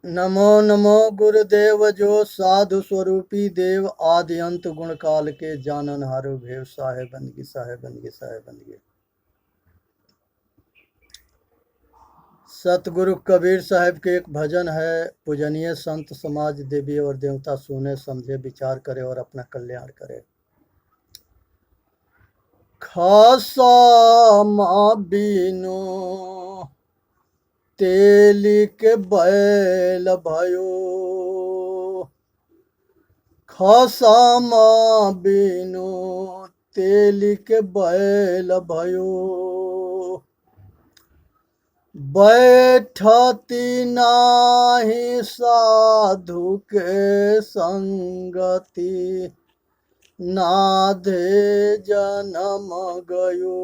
नमो नमो गुरुदेव जो साधु स्वरूपी देव आदि अंत गुण काल के जानन हारो भेव साहे बंदगी साहे बंदगी साहे बंदगी। सतगुरु कबीर साहब के एक भजन है, पूजनीय संत समाज देवी और देवता सुने समझे विचार करे और अपना कल्याण करे। खासा बीनो तेली के बैल भयो, खसामा बिनु तेली के बैल भयो, बैठती नाही साधु के संगति, नाधे जन्म गयो।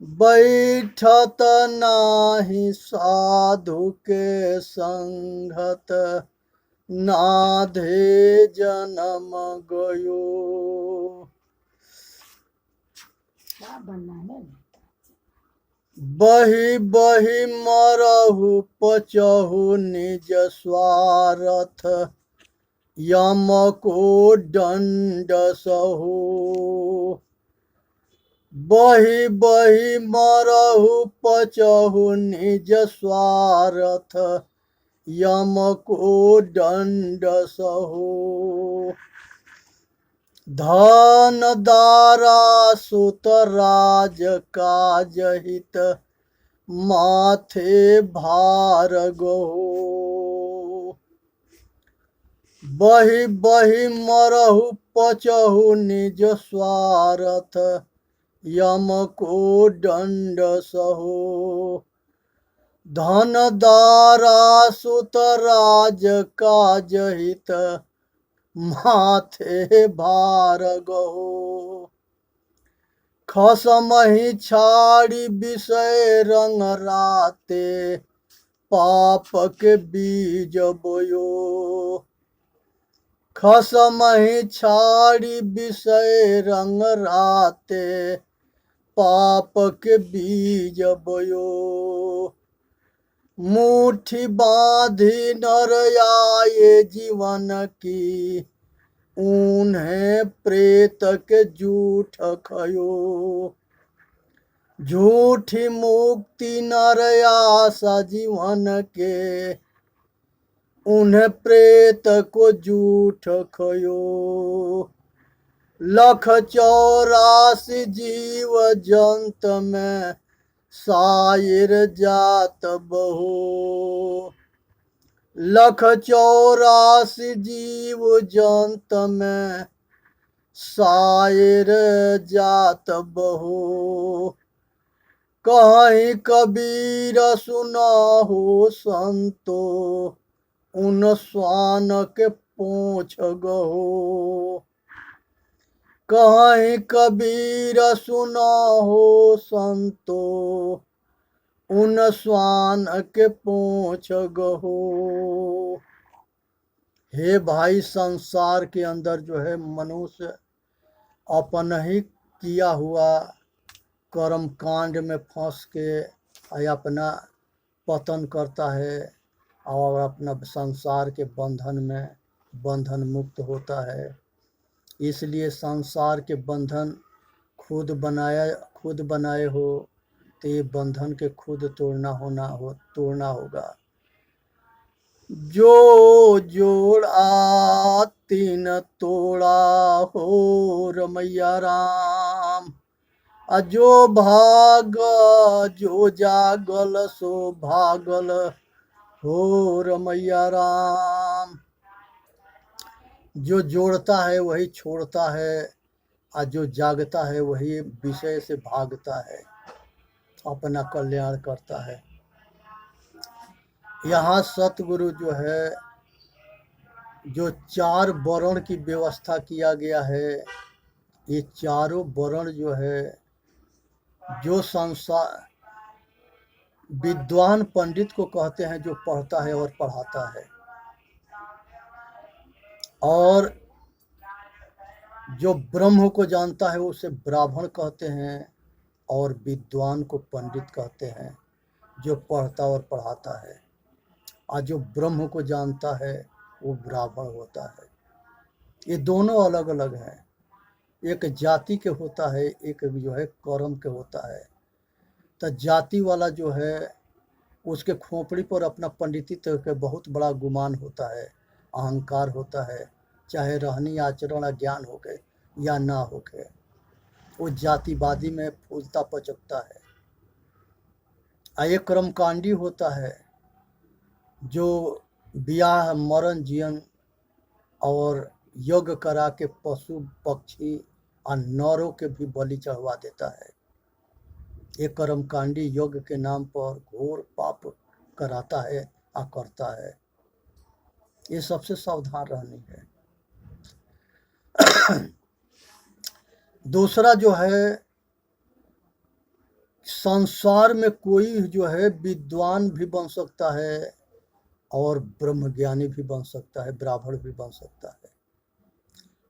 बैठत नाही साधु के संगत, नाधे जन्म गयो। बही बही मरहु पचहु निज स्वार्थ, यम को दंड सहु। बही बही मरहु पचहु निज स्वार्थ, यम को दंड सहु। धन दारा सुत राज काज हित, माथे भार गहो। बही बही मरहु पचहु निज स्वार्थ, यम को दंड सहो। धन दारा सुत राज काज हित, माथे भार गहो। खसमहि छाड़ी विषय रंग राते, पाप के बीज बोयो। खसमहि छाड़ी विषय रंग राते, पाप के बीज बोयो। मुट्ठी बांधी नर आए जीवन की, उन्हें प्रेत के झूठ खयो। झूठी मुक्ति नर आशा जीवन के, उन्हें प्रेत को झूठ खयो। 184 जीव जंत में, सायर जात बहो। 184 जीव जंत में, सायर जात बहो। कहीं कबीर सुना हो संतो, उन स्वान के पोंछ गहो। कहीं कबीर सुना हो संतो, उन स्वान के पोंछ गहो। हे भाई, संसार के अंदर जो है मनुष्य अपन ही किया हुआ कर्म कांड में फंस के अपना पतन करता है और अपना संसार के बंधन में बंधन मुक्त होता है। इसलिए संसार के बंधन खुद बनाए हो तो ये बंधन के खुद तोड़ना होगा। जो जोड़ा तीन तोड़ा हो रमैया राम, जो भाग जो जागल सो भागल हो रमैया राम। जो जोड़ता है वही छोड़ता है, और जो जागता है वही विषय से भागता है, अपना कल्याण करता है। यहाँ सतगुरु जो है, जो 4 वर्ण की व्यवस्था किया गया है, ये चारों वर्ण जो है, जो संसार विद्वान पंडित को कहते हैं, जो पढ़ता है और पढ़ाता है, और जो ब्रह्म को जानता है उसे ब्राह्मण कहते हैं, और विद्वान को पंडित कहते हैं। जो पढ़ता और पढ़ाता है, और जो ब्रह्म को जानता है वो ब्राह्मण होता है। ये दोनों अलग अलग हैं, एक जाति के होता है, एक जो है कर्म के होता है। तो जाति वाला जो है उसके खोपड़ी पर अपना पंडितित्व के बहुत बड़ा गुमान होता है, अहंकार होता है, चाहे रहनी आचरण ज्ञान हो गए या ना हो गए, वो जातिवादी में फूलता पचकता है। एक कर्मकांडी होता है जो ब्याह मरण जीवन और यज्ञ करा के पशु पक्षी और नरों के भी बलि चढ़वा देता है। एक कर्मकांडी यज्ञ के नाम पर घोर पाप कराता है और करता है। ये सबसे सावधान रहनी है। दूसरा जो है, संसार में कोई जो है विद्वान भी बन सकता है और ब्रह्मज्ञानी भी बन सकता है, ब्राह्मण भी बन सकता है।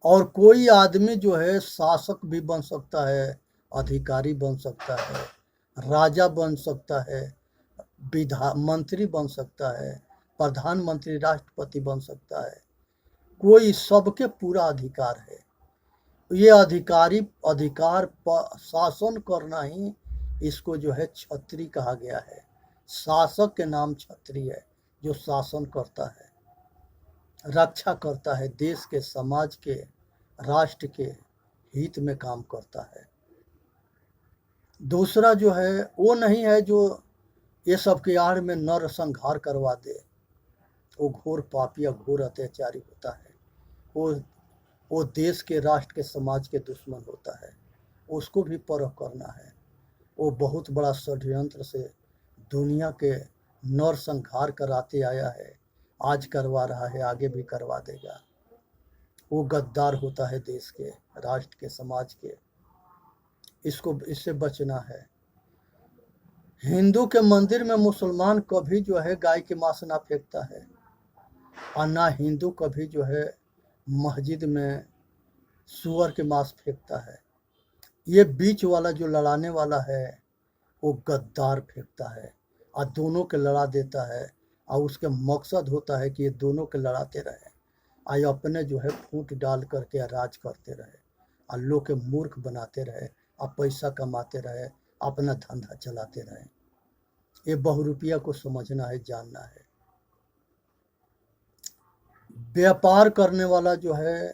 और कोई आदमी जो है शासक भी बन सकता है, अधिकारी बन सकता है, राजा बन सकता है, मंत्री बन सकता है, प्रधानमंत्री राष्ट्रपति बन सकता है। कोई सबके पूरा अधिकार है। ये अधिकार शासन करना ही इसको जो है क्षत्रिय कहा गया है। शासक के नाम क्षत्रिय है, जो शासन करता है, रक्षा करता है, देश के, समाज के, राष्ट्र के हित में काम करता है। दूसरा जो है वो नहीं है जो ये सब के आड़ में नर संहार करवा दे, वो घोर पापी या घोर अत्याचारी होता है। वो देश के, राष्ट्र के, समाज के दुश्मन होता है। उसको भी परख करना है। वो बहुत बड़ा षड्यंत्र से दुनिया के नर संहार कराते आया है, आज करवा रहा है, आगे भी करवा देगा। वो गद्दार होता है देश के, राष्ट्र के, समाज के। इससे बचना है। हिंदू के मंदिर में मुसलमान कभी जो है गाय के मांस ना फेंकता है, और ना हिंदू कभी जो है मस्जिद में सूअर के मांस फेंकता है। ये बीच वाला जो लड़ाने वाला है वो गद्दार फेंकता है और दोनों के लड़ा देता है, और उसके मकसद होता है कि ये दोनों के लड़ाते रहे और अपने जो है फूट डाल करके राज करते रहे और लोग के मूर्ख बनाते रहे और पैसा कमाते रहे, अपना धंधा चलाते रहे। ये बहुरूपिया को समझना है, जानना है। व्यापार करने वाला जो है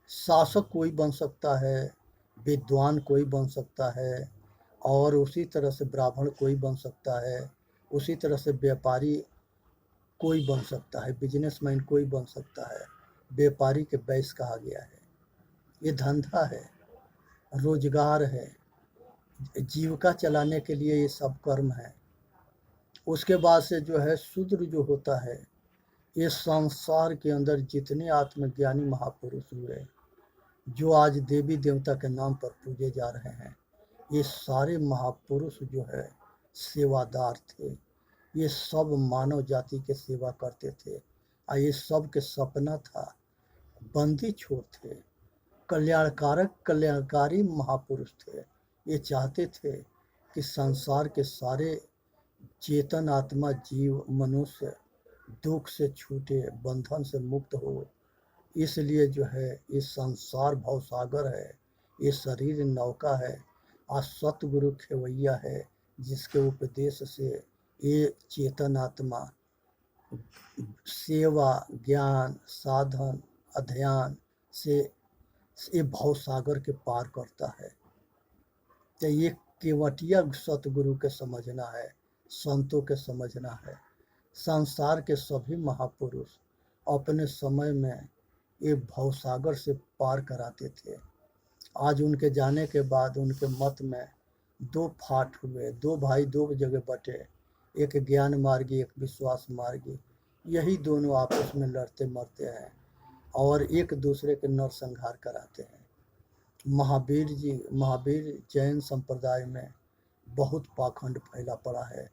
शासक कोई बन सकता है, विद्वान कोई बन सकता है, और उसी तरह से ब्राह्मण कोई बन सकता है, उसी तरह से व्यापारी कोई बन सकता है, बिजनेसमैन कोई बन सकता है। व्यापारी के वैश्य कहा गया है। ये धंधा है, रोजगार है, जीविका चलाने के लिए ये सब कर्म है। उसके बाद से जो है शूद्र जो होता है, ये संसार के अंदर जितने आत्मज्ञानी महापुरुष हुए जो आज देवी देवता के नाम पर पूजे जा रहे हैं, ये सारे महापुरुष जो है सेवादार थे। ये सब मानव जाति के सेवा करते थे और ये सब के सपना था, बंदी छोर थे, कल्याणकारी महापुरुष थे। ये चाहते थे कि संसार के सारे चेतन आत्मा जीव मनुष्य दुख से छूटे, बंधन से मुक्त हो। इसलिए जो है ये संसार भवसागर है, ये शरीर नौका है और सतगुरु खेवैया है, जिसके उपदेश से ये चेतन आत्मा सेवा, ज्ञान, साधन, अध्ययन से ये भवसागर के पार करता है। तो ये केवटिया सतगुरु के समझना है, संतों के समझना है। संसार के सभी महापुरुष अपने समय में ये भवसागर से पार कराते थे। आज उनके जाने के बाद उनके मत में दो फाट हुए, दो भाई दो जगह बटे, एक ज्ञान मार्गी, एक विश्वास मार्गी। यही दोनों आपस में लड़ते मरते हैं और एक दूसरे के नरसंहार कराते हैं। महावीर जैन संप्रदाय में बहुत पाखंड फैला पड़ा है।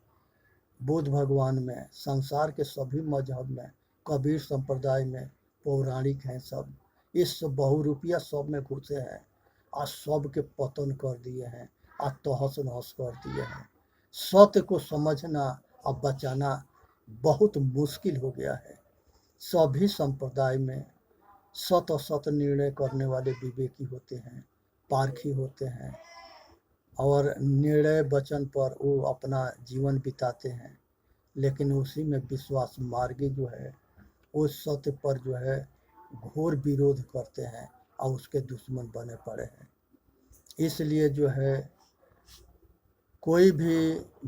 बुद्ध भगवान में, संसार के सभी मजहब में, कबीर संप्रदाय में पौराणिक हैं सब। इस बहुरूपिया सब में घुसे हैं और सब के पतन कर दिए हैं और तहस नहस कर दिए हैं। सत्य को समझना और बचाना बहुत मुश्किल हो गया है। सभी संप्रदाय में सत असत निर्णय करने वाले विवेकी होते हैं, पारखी होते हैं और निर्णय वचन पर वो अपना जीवन बिताते हैं, लेकिन उसी में विश्वास मार्गी जो है उस सत्य पर जो है घोर विरोध करते हैं और उसके दुश्मन बने पड़े हैं। इसलिए जो है कोई भी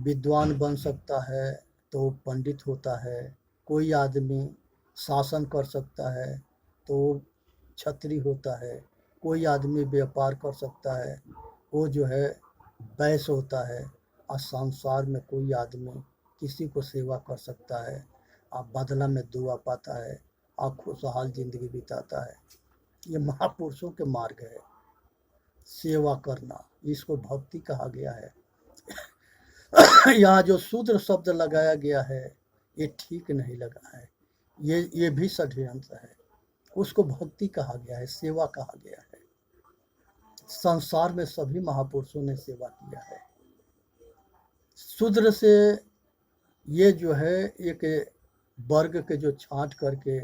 विद्वान बन सकता है तो पंडित होता है, कोई आदमी शासन कर सकता है तो क्षत्रिय होता है, कोई आदमी व्यापार कर सकता है वो जो है वैश्य होता है, और संसार में कोई आदमी किसी को सेवा कर सकता है और बदला में दुआ पाता है और खुशहाल जिंदगी बिताता है। ये महापुरुषों के मार्ग है, सेवा करना, इसको भक्ति कहा गया है। यहाँ जो शूद्र शब्द लगाया गया है ये ठीक नहीं लगा है, ये भी षड्यंत्र है। उसको भक्ति कहा गया है, सेवा कहा गया है। संसार में सभी महापुरुषों ने सेवा किया है। शूद्र से ये जो है एक वर्ग के जो छांट करके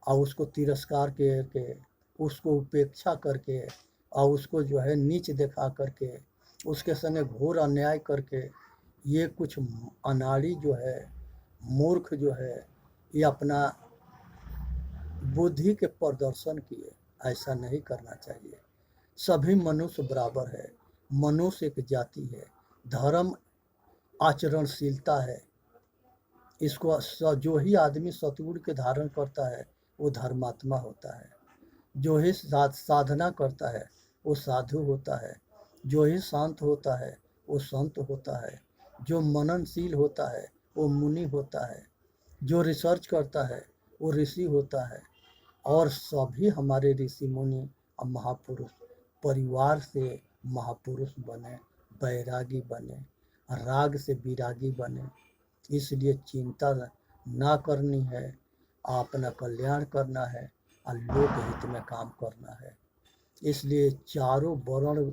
और उसको तिरस्कार करके, उसको उपेक्षा करके और उसको जो है नीच दिखा करके, उसके संगे घोर अन्याय करके ये कुछ अनाड़ी जो है, मूर्ख जो है, ये अपना बुद्धि के प्रदर्शन किए। ऐसा नहीं करना चाहिए। सभी मनुष्य बराबर है, मनुष्य एक जाति है, धर्म आचरणशीलता है। इसको जो ही आदमी सतगुण के धारण करता है वो धर्मात्मा होता है, जो ही साधना करता है वो साधु होता है, जो ही शांत होता है वो संत होता है, जो मननशील होता है वो मुनि होता है, जो रिसर्च करता है वो ऋषि होता है। और सभी हमारे ऋषि मुनि और महापुरुष परिवार से महापुरुष बने, बैरागी बने, राग से विरागी बने। इसलिए चिंता ना करनी है, अपना कल्याण करना है और लोक हित में काम करना है। इसलिए चारों वर्ण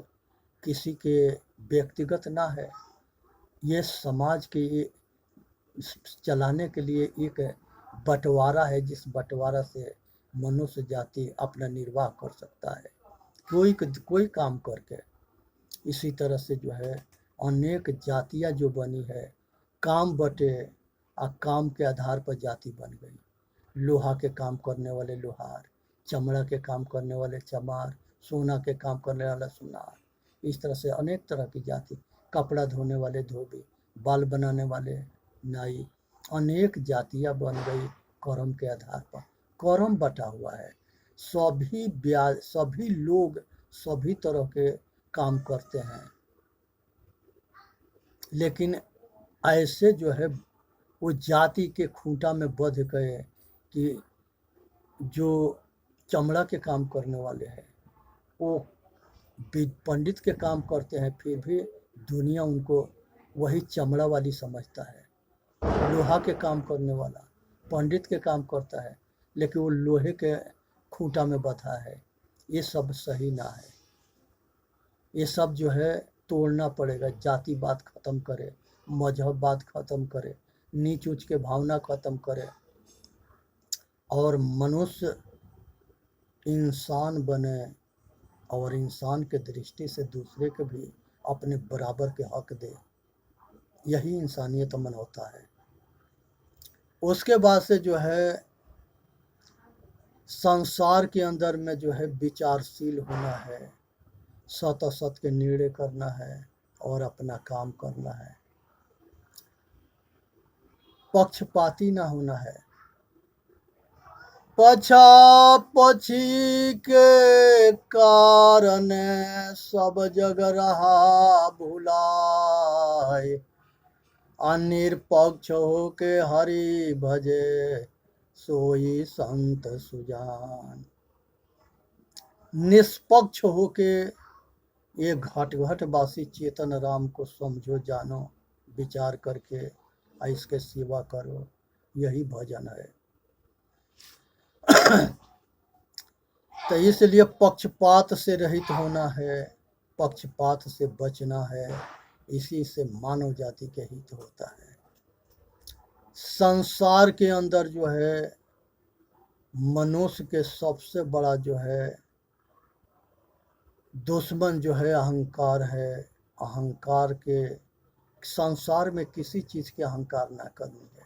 किसी के व्यक्तिगत ना है, ये समाज के चलाने के लिए एक बंटवारा है, जिस बंटवारा से मनुष्य जाति अपना निर्वाह कर सकता है कोई काम करके। इसी तरह से जो है अनेक जातियां जो बनी है, काम बटे और काम के आधार पर जाति बन गई। लोहा के काम करने वाले लोहार, चमड़ा के काम करने वाले चमार, सोना के काम करने वाला सुनार, इस तरह से अनेक तरह की जाति, कपड़ा धोने वाले धोबी, बाल बनाने वाले नाई, अनेक जातियां बन गई कर्म के आधार पर। कर्म बटा हुआ है, सभी लोग सभी तरह के काम करते हैं, लेकिन ऐसे जो है वो जाति के खूंटा में बंध गए कि जो चमड़ा के काम करने वाले हैं वो पंडित के काम करते हैं, फिर भी दुनिया उनको वही चमड़ा वाली समझता है। लोहा के काम करने वाला पंडित के काम करता है, लेकिन वो लोहे के खूंटा में बंधा है। ये सब सही ना है, ये सब जो है तोड़ना पड़ेगा। जातिवाद खत्म करे, मजहबवाद खत्म करे, नीच ऊंच के भावना खत्म करे और मनुष्य इंसान बने और इंसान के दृष्टि से दूसरे के भी अपने बराबर के हक दे। यही इंसानियत मनौता है। उसके बाद से जो है संसार के अंदर में जो है विचारशील होना है, सत असत के निर्णय करना है और अपना काम करना है। पक्षपाती ना होना है। पछा पछी के कारण सब जग रहा भुलाए, अनिरपक्ष होके हरि भजे सोई संत सुजान। निष्पक्ष होके ये घट घट वासी चेतन राम को समझो, जानो, विचार करके इसके सेवा करो, यही भजन है। तो इसलिए पक्षपात से रहित होना है, पक्षपात से बचना है, इसी से मानव जाति के हित होता है। संसार के अंदर जो है मनुष्य के सबसे बड़ा जो है दुश्मन जो है अहंकार है। अहंकार के संसार में किसी चीज़ के अहंकार ना करनी है,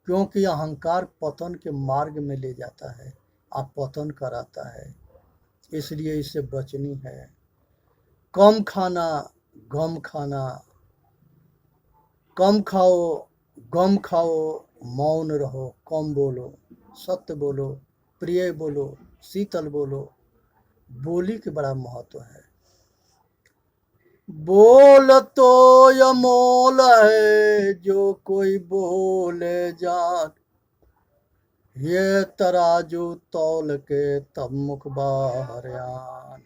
क्योंकि अहंकार पतन के मार्ग में ले जाता है, आप पतन कराता है, इसलिए इससे बचनी है। कम खाना, गम खाना, कम खाओ, गम खाओ, मौन रहो, कम बोलो, सत्य बोलो, प्रिय बोलो, शीतल बोलो। बोली के बड़ा महत्व है। बोल तो अमोल है, जो कोई बोले जान, ये तराजू तौल के तब मुख बाहर आन।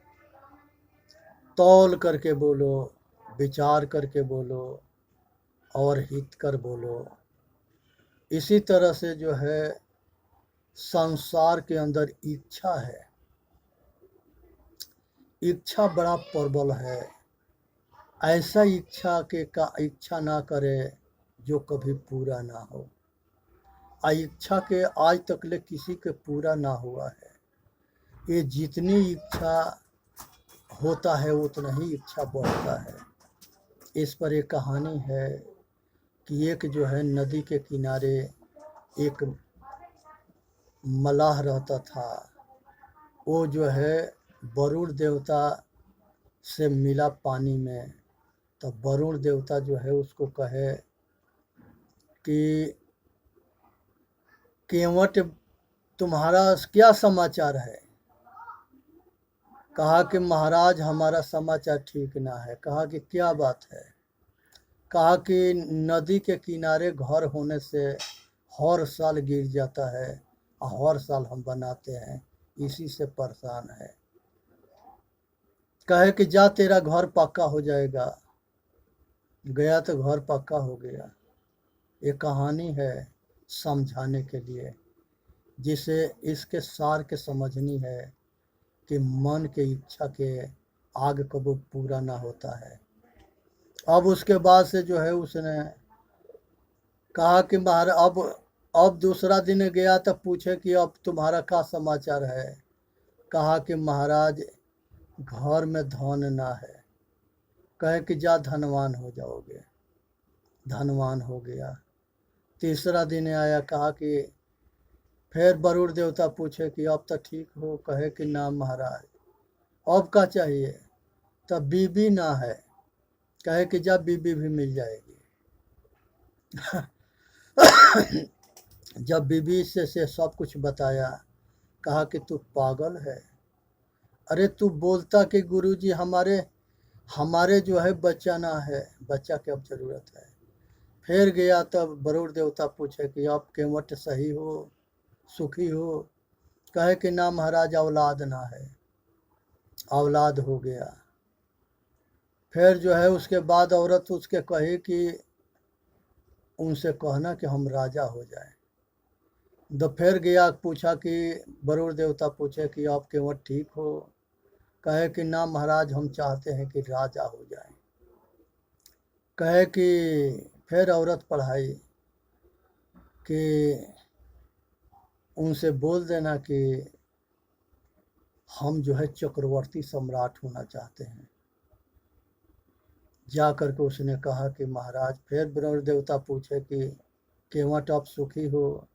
तौल करके बोलो, विचार करके बोलो और हित कर बोलो। इसी तरह से जो है संसार के अंदर इच्छा है, इच्छा बड़ा प्रबल है। ऐसा इच्छा के का इच्छा ना करे जो कभी पूरा ना हो। इच्छा के आज तक ले किसी के पूरा ना हुआ है। ये जितनी इच्छा होता है उतना ही इच्छा बढ़ता है। इस पर एक कहानी है कि एक जो है नदी के किनारे एक मलाह रहता था। वो जो है वरुण देवता से मिला पानी में, तो वरुण देवता जो है उसको कहे कि केवट तुम्हारा क्या समाचार है। कहा कि महाराज हमारा समाचार ठीक ना है। कहा कि क्या बात है। कहा कि नदी के किनारे घर होने से हर साल गिर जाता है और हर साल हम बनाते हैं, इसी से परेशान है। कहे कि जा तेरा घर पक्का हो जाएगा। गया तो घर पक्का हो गया। ये कहानी है समझाने के लिए, जिसे इसके सार के समझनी है कि मन के इच्छा के आग कबो पूरा ना होता है। अब उसके बाद से जो है उसने कहा कि महाराज अब दूसरा दिन गया तो पूछे कि अब तुम्हारा क्या समाचार है। कहा कि महाराज घर में धन ना है। कहे कि जा धनवान हो जाओगे। धनवान हो गया। तीसरा दिन आया, कहा कि फिर वरुण देवता पूछे कि अब तो ठीक हो। कहे कि ना महाराज अब क्या चाहिए। तब बीबी ना है। कहे कि जा बीबी भी मिल जाएगी। जब बीबी से सब कुछ बताया, कहा कि तू पागल है। अरे तू बोलता कि गुरुजी हमारे जो है बच्चा ना है, बच्चा की अब जरूरत है। फिर गया तब वरुण देवता पूछे कि अब केवट सही हो, सुखी हो। कहे कि ना महाराज औलाद ना है। औलाद हो गया। फिर जो है उसके बाद औरत उसके कही कि उनसे कहना कि हम राजा हो जाए। तो फिर गया, पूछा कि वरुण देवता पूछे कि आप केवट ठीक हो। कहे कि ना महाराज हम चाहते हैं कि राजा हो जाए। कहे कि फिर औरत पढ़ाई कि उनसे बोल देना कि हम जो है चक्रवर्ती सम्राट होना चाहते हैं। जा करके उसने कहा कि महाराज, फिर वरुण देवता पूछे कि केवट आप सुखी हो।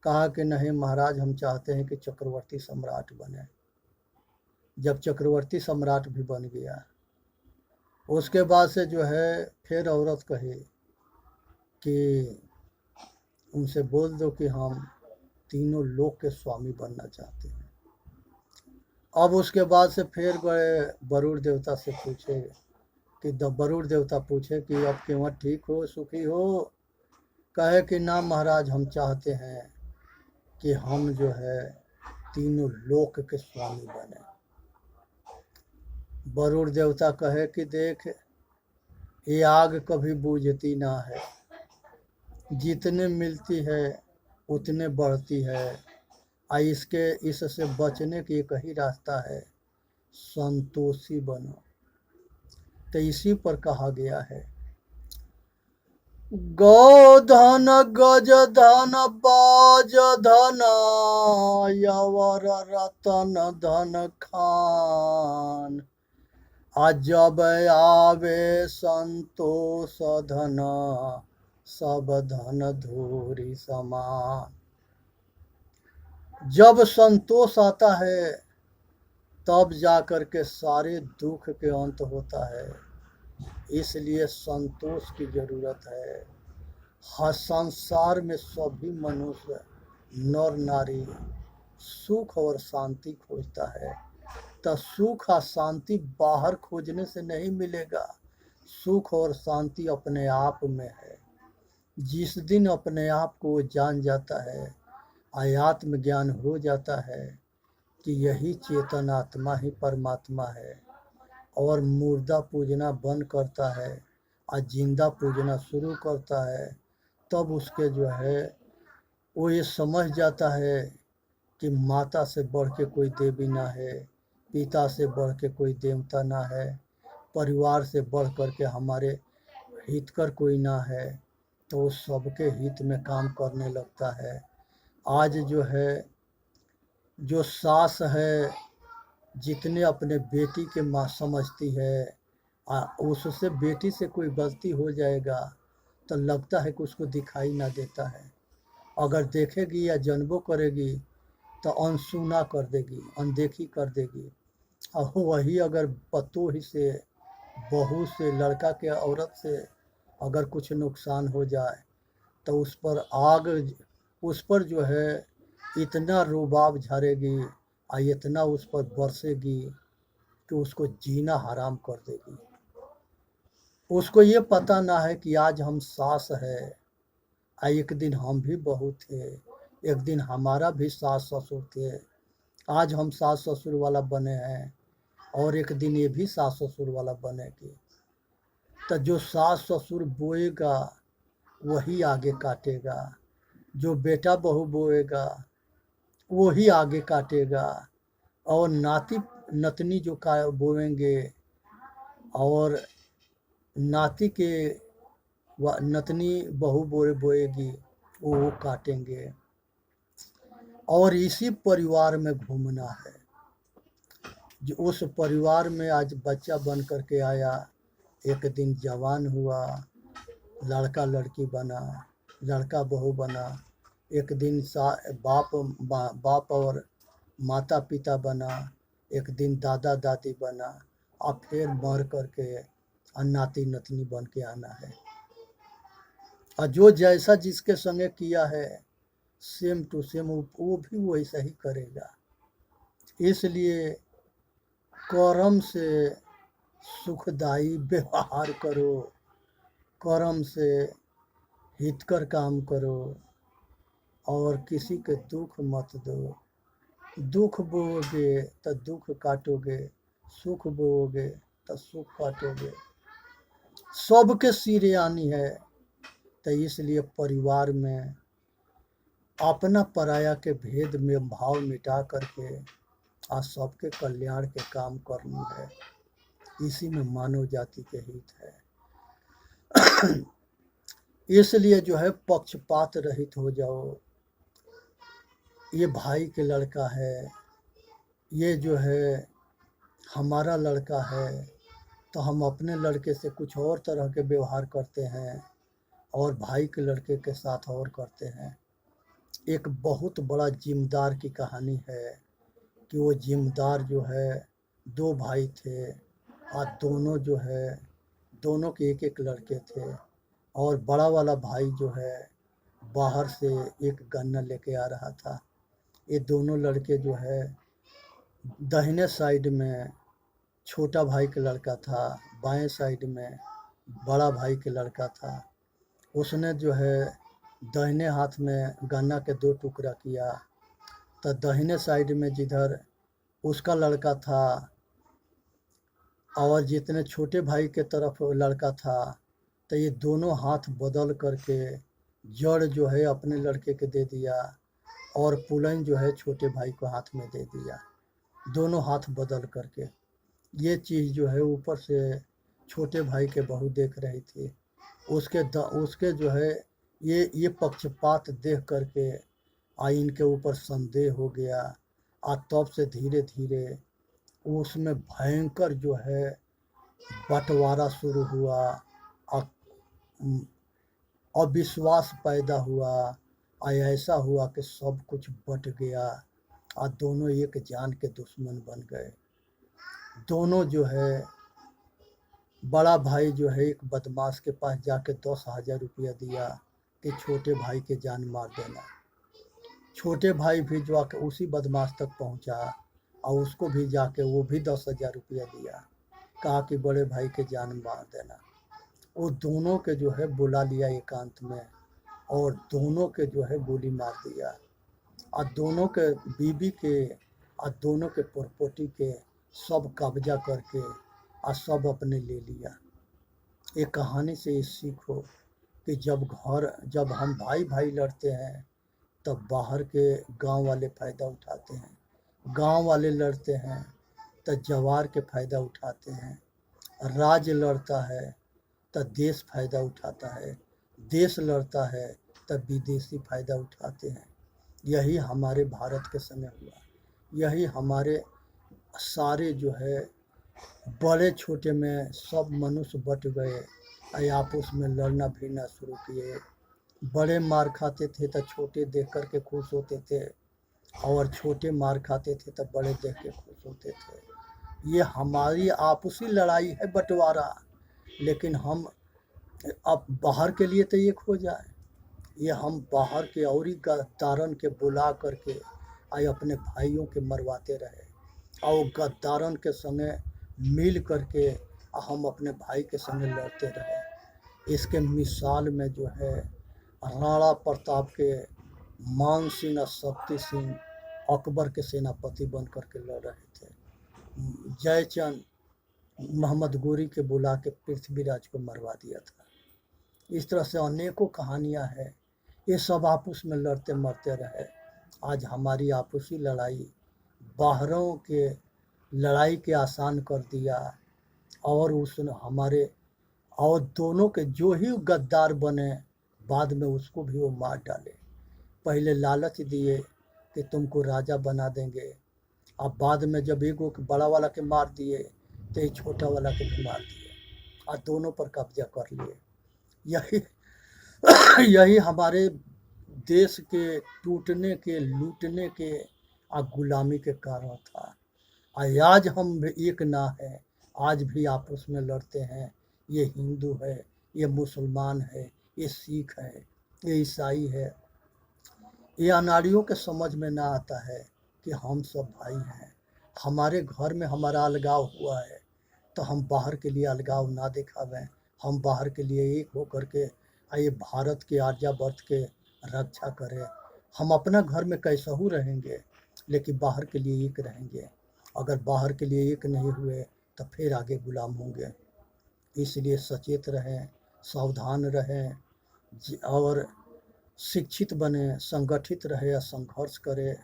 कहा कि नहीं महाराज हम चाहते हैं कि चक्रवर्ती सम्राट बने। जब चक्रवर्ती सम्राट भी बन गया, उसके बाद से जो है फिर औरत कही कि उनसे बोल दो कि हम तीनों लोक के स्वामी बनना चाहते हैं। अब उसके बाद से फिर गए वरुण देवता से पूछे कि वरुण देवता पूछे कि अब केवट ठीक हो, सुखी हो। कहे कि ना महाराज हम चाहते हैं कि हम जो है तीनों लोक के स्वामी बने। वरुण देवता कहे कि देख, ये आग कभी बुझती ना है, जितने मिलती है उतने बढ़ती है। इससे बचने की एक ही रास्ता है, संतोषी बनो। तो इसी पर कहा गया है, गौ धन गज धन बाज धन यवर रतन धन खान, जब आवे संतोष धन सब धन धूरी समान। जब संतोष आता है तब जाकर के सारे दुख के अंत होता है। इसलिए संतोष की जरूरत है। हर संसार में सभी मनुष्य नर नारी सुख और शांति खोजता है, तो सुख और शांति बाहर खोजने से नहीं मिलेगा। सुख और शांति अपने आप में है। जिस दिन अपने आप को जान जाता है, आत्म ज्ञान हो जाता है कि यही चेतन आत्मा ही परमात्मा है, और मुर्दा पूजना बंद करता है और जिंदा पूजना शुरू करता है, तब उसके जो है वो ये समझ जाता है कि माता से बढ़ के कोई देवी ना है, पिता से बढ़ के कोई देवता ना है, परिवार से बढ़ कर के हमारे हितकर कोई ना है, तो सबके हित में काम करने लगता है। आज जो है, जो सास है जितने अपने बेटी के माँ समझती है, उससे बेटी से कोई गलती हो जाएगा तो लगता है कि उसको दिखाई ना देता है। अगर देखेगी या जानबो करेगी तो अनसुना कर देगी, अनदेखी कर देगी। और वही अगर पतोह से, बहू से, लड़का के औरत से अगर कुछ नुकसान हो जाए तो उस पर जो है इतना रुबाब झरेगी और इतना उस पर बरसेगी कि उसको जीना हराम कर देगी। उसको ये पता ना है कि आज हम सास है, एक दिन हम भी बहू थे, एक दिन हमारा भी सास ससुर थे। आज हम सास ससुर वाला बने हैं और एक दिन ये भी सास ससुर वाला बनेगी। तो जो सास ससुर बोएगा वही आगे काटेगा, जो बेटा बहू बोएगा वही आगे काटेगा, और नाती नतनी जो बोएंगे और नाती के नतनी बहू बोएगी वो काटेंगे। और इसी परिवार में घूमना है। जो उस परिवार में आज बच्चा बन करके आया, एक दिन जवान हुआ, लड़का लड़की बना, लड़का बहू बना, एक दिन बाप और माता पिता बना, एक दिन दादा दादी बना, और फिर मर करके नाती नतनी बन के आना है। और जो जैसा जिसके संगे किया है सेम टू सेम वो भी वैसा ही करेगा। इसलिए कर्म से सुखदायी व्यवहार करो, कर्म से हितकर काम करो, और किसी के दुख मत दो। दुख बोओगे तो दुख काटोगे, सुख बोओगे तो सुख काटोगे। सबके सिरे आनी है। तो इसलिए परिवार में अपना पराया के भेद में भाव मिटा करके आज सबके कल्याण के काम करनी है। इसी में मानव जाति के हित है। इसलिए जो है पक्षपात रहित हो जाओ। ये भाई के लड़का है, ये जो है हमारा लड़का है, तो हम अपने लड़के से कुछ और तरह के व्यवहार करते हैं और भाई के लड़के के साथ और करते हैं। एक बहुत बड़ा जिम्मेदार की कहानी है कि वो जिम्मेदार जो है दो भाई थे, और दोनों जो है दोनों के एक एक लड़के थे, और बड़ा वाला भाई जो है बाहर से एक गन्ना लेके आ रहा था। ये दोनों लड़के जो है दाहिने साइड में छोटा भाई का लड़का था, बाएं साइड में बड़ा भाई के लड़का था। उसने जो है दाहिने हाथ में गन्ना के 2 टुकड़ा किया, तो दाहिने साइड में जिधर उसका लड़का था और जितने छोटे भाई के तरफ लड़का था, तो ये दोनों हाथ बदल करके जड़ जो है अपने लड़के के दे दिया और पुलन जो है छोटे भाई को हाथ में दे दिया। दोनों हाथ बदल करके ये चीज़ जो है ऊपर से छोटे भाई के बहू देख रही थी। उसके जो है ये पक्षपात देख करके इनके ऊपर संदेह हो गया। तब से धीरे धीरे उसमें भयंकर जो है बंटवारा शुरू हुआ। अविश्वास पैदा हुआ। ऐसा हुआ कि सब कुछ बट गया और दोनों एक जान के दुश्मन बन गए। दोनों जो है, बड़ा भाई जो है एक बदमाश के पास जाके 10,000 रुपया दिया कि छोटे भाई के जान मार देना। छोटे भाई भी जो आके उसी बदमाश तक पहुंचा और उसको भी जाके वो भी 10,000 रुपया दिया, कहा कि बड़े भाई के जान मार देना। वो दोनों के जो है बुला लिया एकांत में और दोनों के जो है गोली मार दिया और दोनों के बीबी के और दोनों के प्रॉपर्टी के सब कब्जा करके और सब अपने ले लिया। ये कहानी से ये सीखो कि जब हम भाई भाई लड़ते हैं तब बाहर के गांव वाले फ़ायदा उठाते हैं, गांव वाले लड़ते हैं तो जवार के फ़ायदा उठाते हैं, राज्य लड़ता है तो देश फ़ायदा उठाता है, देश लड़ता है तब विदेशी फ़ायदा उठाते हैं। यही हमारे भारत के समय हुआ। यही हमारे सारे जो है बड़े छोटे में सब मनुष्य बट गए, आपस में लड़ना भिड़ना शुरू किए। बड़े मार खाते थे तो छोटे देख कर के खुश होते थे और छोटे मार खाते थे तो बड़े देख के खुश होते थे। ये हमारी आपसी लड़ाई है, बंटवारा। लेकिन हम अब बाहर के लिए तो एक हो जाए, ये हम बाहर के और ही गद्दारन के बुला करके अपने भाइयों के मरवाते रहे और गद्दारन के संगे मिल करके हम अपने भाई के संगे लड़ते रहे। इसके मिसाल में जो है राणा प्रताप के मान सिंह और शक्ति सिंह अकबर के सेनापति बन करके लड़ रहे थे। जयचंद मोहम्मद गोरी के बुला के पृथ्वीराज को मरवा दिया था। इस तरह से अनेकों कहानियां हैं। ये सब आपस में लड़ते मरते रहे। आज हमारी आपसी लड़ाई बाहरों के लड़ाई के आसान कर दिया और हमारे और दोनों के जो ही गद्दार बने बाद में उसको भी वो मार डाले। पहले लालच दिए कि तुमको राजा बना देंगे, अब बाद में जब एक बड़ा वाला के मार दिए तो एक छोटा वाला के भी मार दिए और दोनों पर कब्जा कर लिए। यही हमारे देश के टूटने के, लूटने के और गुलामी के कारण था। आज हम एक ना है, आज भी आपस में लड़ते हैं। ये हिंदू है, ये मुसलमान है, ये सिख है, ये ईसाई है। ये अनाड़ियों के समझ में ना आता है कि हम सब भाई हैं। हमारे घर में हमारा अलगाव हुआ है तो हम बाहर के लिए अलगाव ना दिखावें। हम बाहर के लिए एक होकर के ये भारत के आर्यावर्त के रक्षा करें। हम अपना घर में कैसा रहेंगे लेकिन बाहर के लिए एक रहेंगे। अगर बाहर के लिए एक नहीं हुए तो फिर आगे गुलाम होंगे। इसलिए सचेत रहें, सावधान रहें और शिक्षित बने, संगठित रहे, संघर्ष करें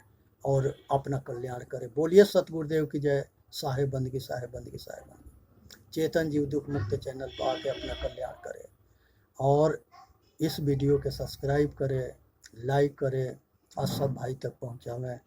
और अपना कल्याण करें। बोलिए सतगुरुदेव की जय। साहेब बंदगी, साहेब बंदगी, साहेब बंदगी। चेतन जीव दुख मुक्त चैनल पर आके अपना कल्याण करें और इस वीडियो के सब्सक्राइब करें, लाइक करें और सब भाई तक पहुँचावें।